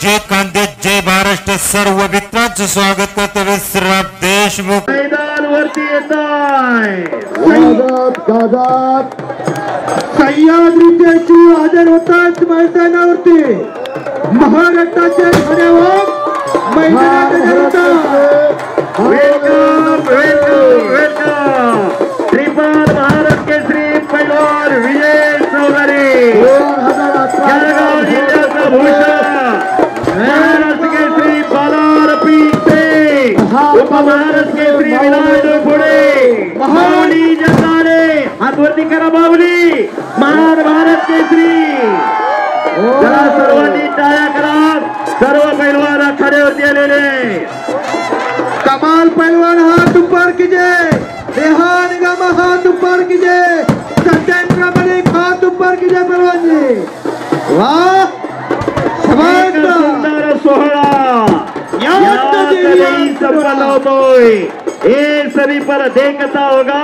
जय कांदे जय महाराष्ट्र सर्व मित्रांचं स्वागत करतो विश्राम देशमुख मैदानवरती येताय सह्याद्रीचे शिव हजर होतात मैदानावरती महाराष्ट्राच्या घड्यावर वेलकम श्रीपाद महाराज केसरी पैलवान विजय चौधरी जळगाव जिल्ह्याचा भूषण महाराष्ट्र केसरी बालार पीते उपमहाराष्ट्र केसरी विलास पुढे माऊली जगदाळे हातवरती करा माऊली महान भारत केसरी चला सर्वांनी टाळ्या करा सर्व पैलवान आखाड्यावरती आलेले कमाल पैलवान हाथ ऊपर कीजिए रेहान गमा हाथ ऊपर कीजिए सत्येंद्र मलिक हाथ ऊपर कीजिए पहलवान जी वाह सुंदर सोहळा सफल होतोय ये सभी पर देखता होगा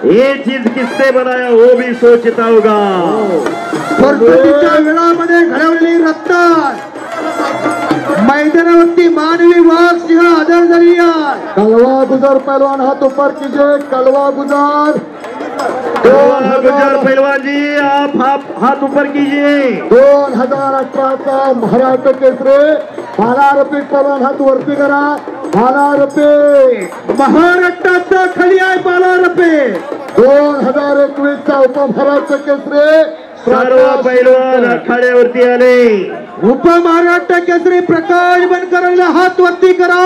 ये चीज किसने बनाया वो भी सोचता होगा फुरसतीच्या वेळामध्ये घडवलेली रत्ता मैदानावरती मानवी वाघ सिंह हजर झाली आहे कलवा गुजर पहलवान हाथ ऊपर कीजिए कलवा गुजर गुजर पहलवान जी आप हाथ ऊपर कीजिए 2018 का महाराष्ट्र केसरी 12 रुपये पहलवान हात वरती करा 12 रुपये महाराष्ट्राचा खाली आहे 12 रुपये 2021 चा उपमहाराष्ट्र केसरी सर्व पैलवान आखाड्यावरती आले उपमहाराष्ट्र केसरी प्रकाश बनकरला हात वरती करा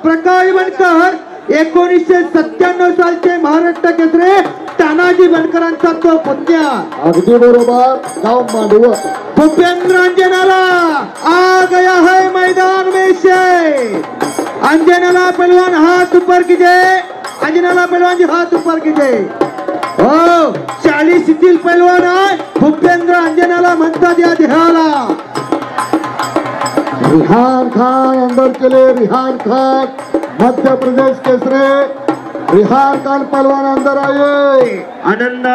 प्रकाश बनकर 1997 सालचे महाराष्ट्र केसरी तानाजी बनकरांचा तो पुण्या अगदी बरोबर गाव मांडव भूपेंद्र अंजनाला आ गया है मैदान में से अंजनाला पहलवान हाथ ऊपर कीजिए अंजनाला पहलवान जी हाथ ऊपर कीजिए हो 40 पहलवान आहे भूपेंद्र अंजनाला म्हणतात या देहाला रिहान खान अंदर चले रिहान खान मध्य प्रदेश केसरी रिहान खान पहलवान अंदर आए आनंद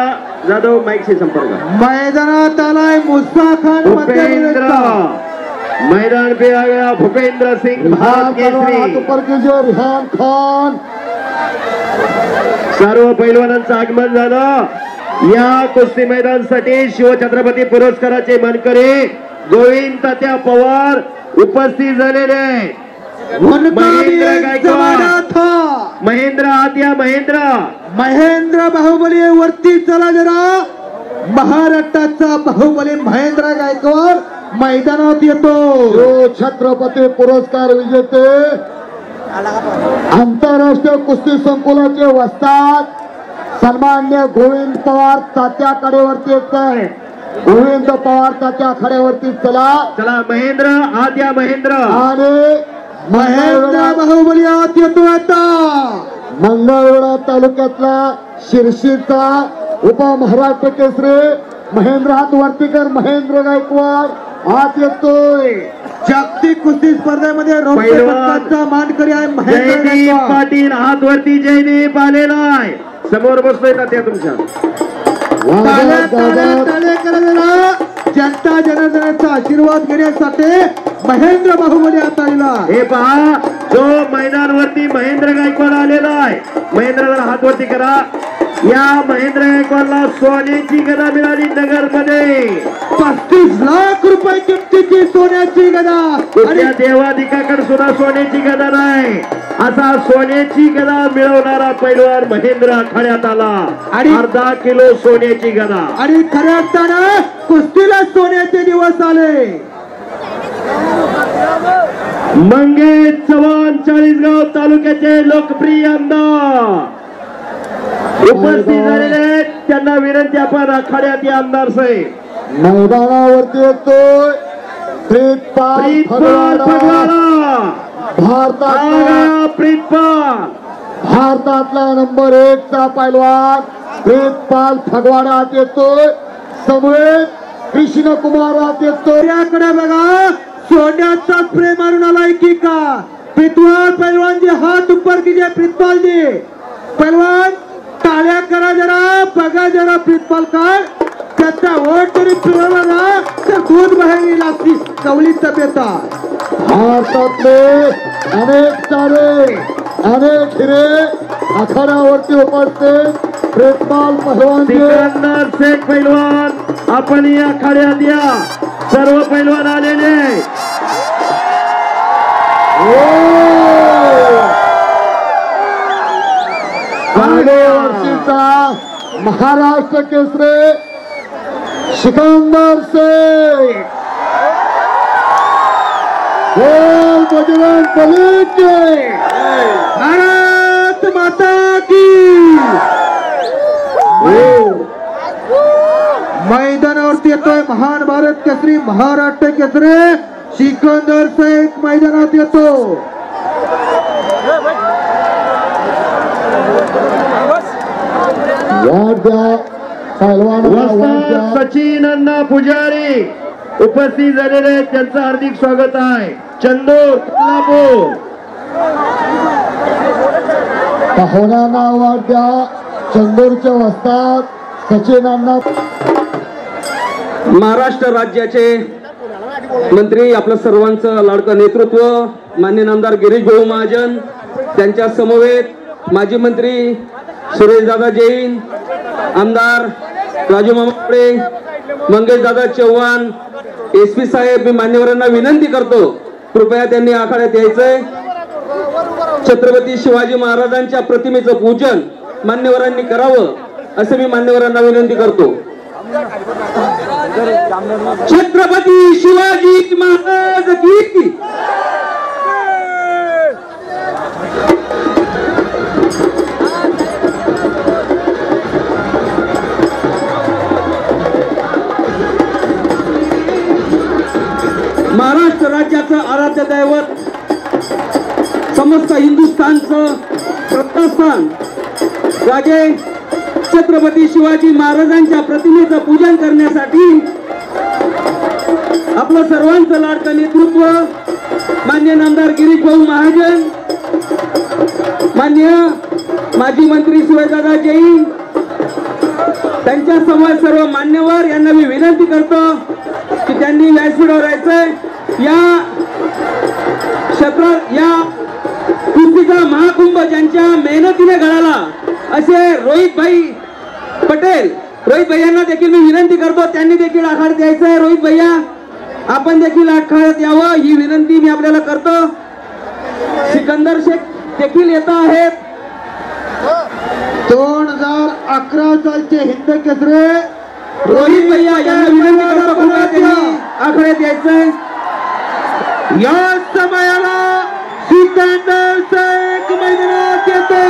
जाधव माइक से संपर्क मैदानात आलाय मुस्ता खान भूपेंद्र मैदान पे आ गया भूपेंद्र सिंह भारत केसरी ऊपर कीजिए रिहान खान सर्व पैलवानांचं आगमन झालं या कुस्ती मैदानासाठी शिवछत्रपती पुरस्काराचे मानकरी गोविंद तात्या पवार उपस्थित झालेले महेंद्र गायकवाड महेंद्र आत्या महेंद्र बाहुबली वरती चला जरा महाराष्ट्राचा बाहुबली महेंद्र गायकवाड मैदानात येतो छत्रपती पुरस्कार विजेते आंतरराष्ट्रीय कुस्ती संकुलाचे वस्ताद सन्मान्य गोविंद पवार तात्या कडेवरती येत आहे गोविंद पवार तात्या आखाड्यावरती चला महेंद्र आद्या महेंद्र आणि महेंद्र बाहुबली आत येतो आता मंगळवेढा तालुक्यातला शिरशीचा उपमहाराष्ट्र केसरी महेंद्र हात वरतीकर महेंद्र गायकवाड आत येतोय जागतिक कुस्ती स्पर्धेमध्ये रौप्य पदकाचा मानकरी आहे महेंद्र पाटील हात वरती जयदीप आलेला आहे समोर बसलोय तात्या तुमच्या जनता जनार्दनाचा आशीर्वाद घेण्यासाठी महेंद्र बाहुबली आता आलेला हे पहा जो मैदानावरती महेंद्र गायकवाड आलेला आहे महेंद्रला हात वरती करा या महेंद्र गायकवाडला सोन्याची गदा मिळाली नगर मध्ये 35 लाख रुपये किमतीची सोन्याची गदा आणि देवाधिकाकडे सुद्धा सोन्याची गदा नाही असा सोन्याची गदा मिळवणारा पैलवान महेंद्र आखाड्यात आला आणि अर्धा किलो सोन्याची गदा आणि खऱ्या अर्थानं कुस्तीला सोन्याचे दिवस आले मंगेश चव्हाण चाळीसगाव तालुक्याचे लोकप्रिय आमदार उपस्थित झालेले त्यांना विनंती आपण आखाड्यात या आमदार साहेब मैदानावरती येतोय प्रीतपाल भारतातला नंबर 1 चा पैलवान प्रीतपाल फगवाडात येतोय समवेत कृष्ण कुमारात येतोय याकडे बघा सोन्याचा स्प्रे मारून आलाय की का प्रीतपाल पैलवान जी हात ऊपर कीजिए प्रीतपाल जी पैलवान टाळ्या करा जरा बघा जरा प्रीतपाल काय त्याचा ओट तरी फिरवला ना तर दूध बाहेर येईल असती कवली तब्येत भारतातले अनेक तारे अनेक हिरे आखाड्यावरती उपस्थित प्रेमपाल पहलवान सिकंदर शेख पैलवान आपण या आखाड्यात या. सर्व पैलवान आलेले. गेल्या वर्षीचा महाराष्ट्र केसरी सिकंदर शेख. बजरंग बली की भारत माता की. मैदानावरती येतोय महान भारत केसरी महाराष्ट्र केसरी सिकंदर शेख मैदानात येतो. सचिन अण्णा पुजारी उपस्थित झालेले त्यांचं हार्दिक स्वागत आहे. चंदूर कोल्हापूर पाहुण्यांना वाढत्या चंदूरच्या वस्तात सचिनांना. महाराष्ट्र राज्याचे मंत्री आपलं सर्वांचं लाडकं नेतृत्व माननीय आमदार गिरीश भाऊ महाजन, त्यांच्या समवेत माजी मंत्री सुरेशदादा जैन, आमदार राजू मामापुळे, मंगेशदादा चव्हाण, SP साहेब, मी मान्यवरांना विनंती करतो कृपया त्यांनी आखाड्यात यायचंय. छत्रपती शिवाजी महाराजांच्या प्रतिमेचं पूजन मान्यवरांनी करावं असं मी मान्यवरांना विनंती करतो. छत्रपती शिवाजी महाराज की. महाराष्ट्र राज्याचं आराध्य दैवत, समस्त हिंदुस्थानचं श्रद्धास्थान राजे छत्रपती शिवाजी महाराजांच्या प्रतिमेचं पूजन करण्यासाठी आपलं सर्वांचं लाडकं नेतृत्व मान्य आमदार गिरीश भाऊ महाजन, मान्य माजी मंत्री सुरेशदादा जैन, त्यांच्या समोर सर्व मान्यवर यांना मी विनंती करतो की त्यांनी व्यासपीठावर यायचंय. या कुस्तीचा महाकुंभ ज्यांच्या मेहनतीने घडाला असे रोहित भाई पटेल, रोहित भैयांना देखील मी विनंती करतो त्यांनी देखील आखाड्यात यायचंय. रोहित भैया आपण देखील आखाड्यात यावं ही विनंती मी आपल्याला करतो. सिकंदर शेख देखील येत आहेत. 2011 सालचे हिंद केसरी रोहित भैया यांना विनंती करतो कृपया त्यांनी आखाड्यात यायचंय. या समयाला सिकंदर शेख मैदानात येतो.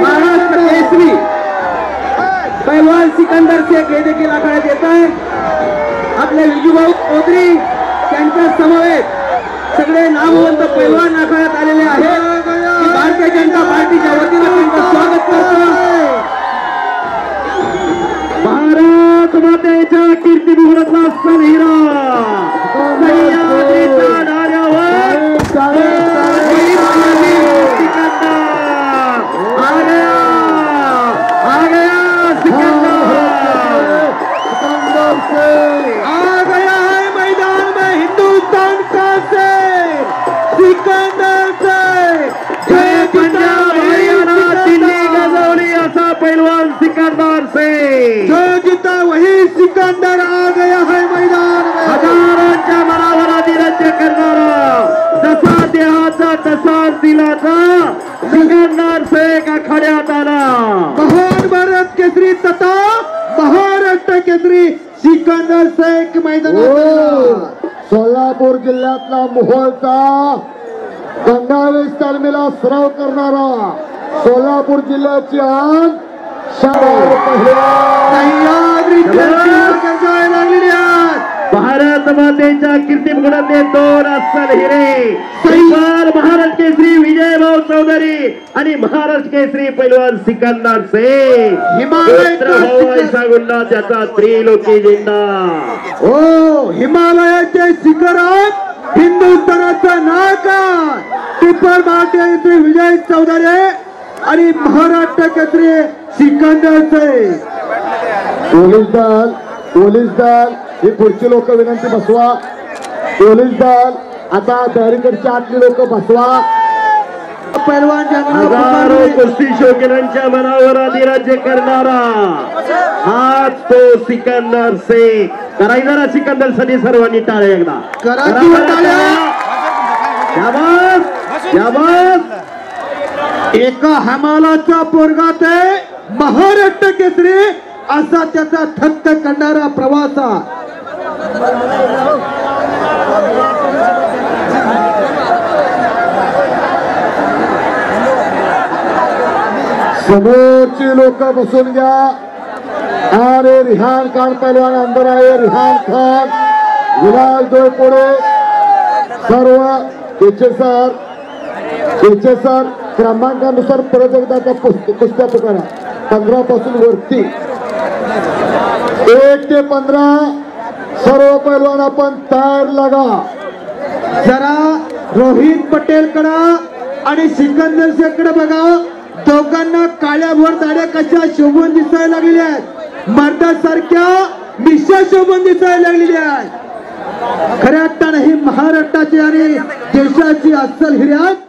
महाराष्ट्र केसरी पैलवान सिकंदर शेख हे देखील आखाड्यात येत आहे. आपले विजूभाऊ चौधरी त्यांच्या समवेत सगळे नामवंत पैलवान आखाड्यात आलेले आहेत. भारतीय जनता पार्टीच्या वतीनं त्यांचं स्वागत करतो. भारत मातेच्या कीर्ती बिघडतला सलहिरा सह्याद्रीच्या धाऱ्यावर आ गया है मैदान में हिंदुस्तान का शेर सिकंदर शेख. जय पंजाब हरियाणा दिल्ली गजवली असा पैलवान सिकंदर शेख. जो जीता वही सिकंदर आ गया है मैदान में. हजारांच्या मनावर अधिराज्य करणारा, जसा देहाचा तसा दिलाचा सिकंदर शेख आखाड्यात आला. महान भारत केसरी तथा महाराष्ट्र केसरी सिकंदर शेख मैदानात. सोलापूर जिल्ह्यातला मोहोळचा गंगावेश तालमीला सराव करणारा सोलापूर जिल्ह्याची आन लागलेली आहे. भारत मातेच्या कीर्ती गुणातले 2 अस्सल हिरे सैपाल महाराष्ट्र केसरी विजय भाऊ चौधरी आणि महाराष्ट्र केसरी पैलवान सिकंदर शेख. हिमालय गुंडा त्याचा त्रिलोकी झेंडा. हो, हिमालयाचे शिखरात हिंदुस्थानाचा नायका टिप्पर महाराष्ट्र विजय चौधरी आणि महाराष्ट्र केसरी सिकंदर शेख. पोलीस दल ही पुढची लोक विनंती बसवा. पोलीस दल आता बॅरिकेडच्या आतली लोक बसवा. पैलवान हजारो कुस्ती शौकीनांच्या मनावर अधिराज्य करणारा हाच तो सिकंदर शेख. करायचा जरा सिकंदर साठी सर्वांनी टाळे एकदा. एका हमालाचा पोरगा ते महाराष्ट्र केसरी असा त्याचा थक्क करणारा प्रवासा. समोरची लोक बसून घ्या. आणि रिहान खान पैलवान अंदर आहे. रिहान खान, विलास डोळपोडे, सर्व केचे सर क्रमांकानुसार परत एकदा त्या कुस्त्या करा. 15 पासून वरती 1 ते 15 सर्व पैलवान आपण तयार लागा. जरा रोहित पटेल कडे आणि सिकंदर शेख कडे बघा. दोघांना काळ्या भोर दाड्या कशा शोभून दिसायला लागलेल्या आहेत. मर्दासारख्या मिशा शोभून दिसायला लागलेल्या आहेत. खऱ्या अर्थाने ही महाराष्ट्राची आणि देशाची अस्सल हिर्यात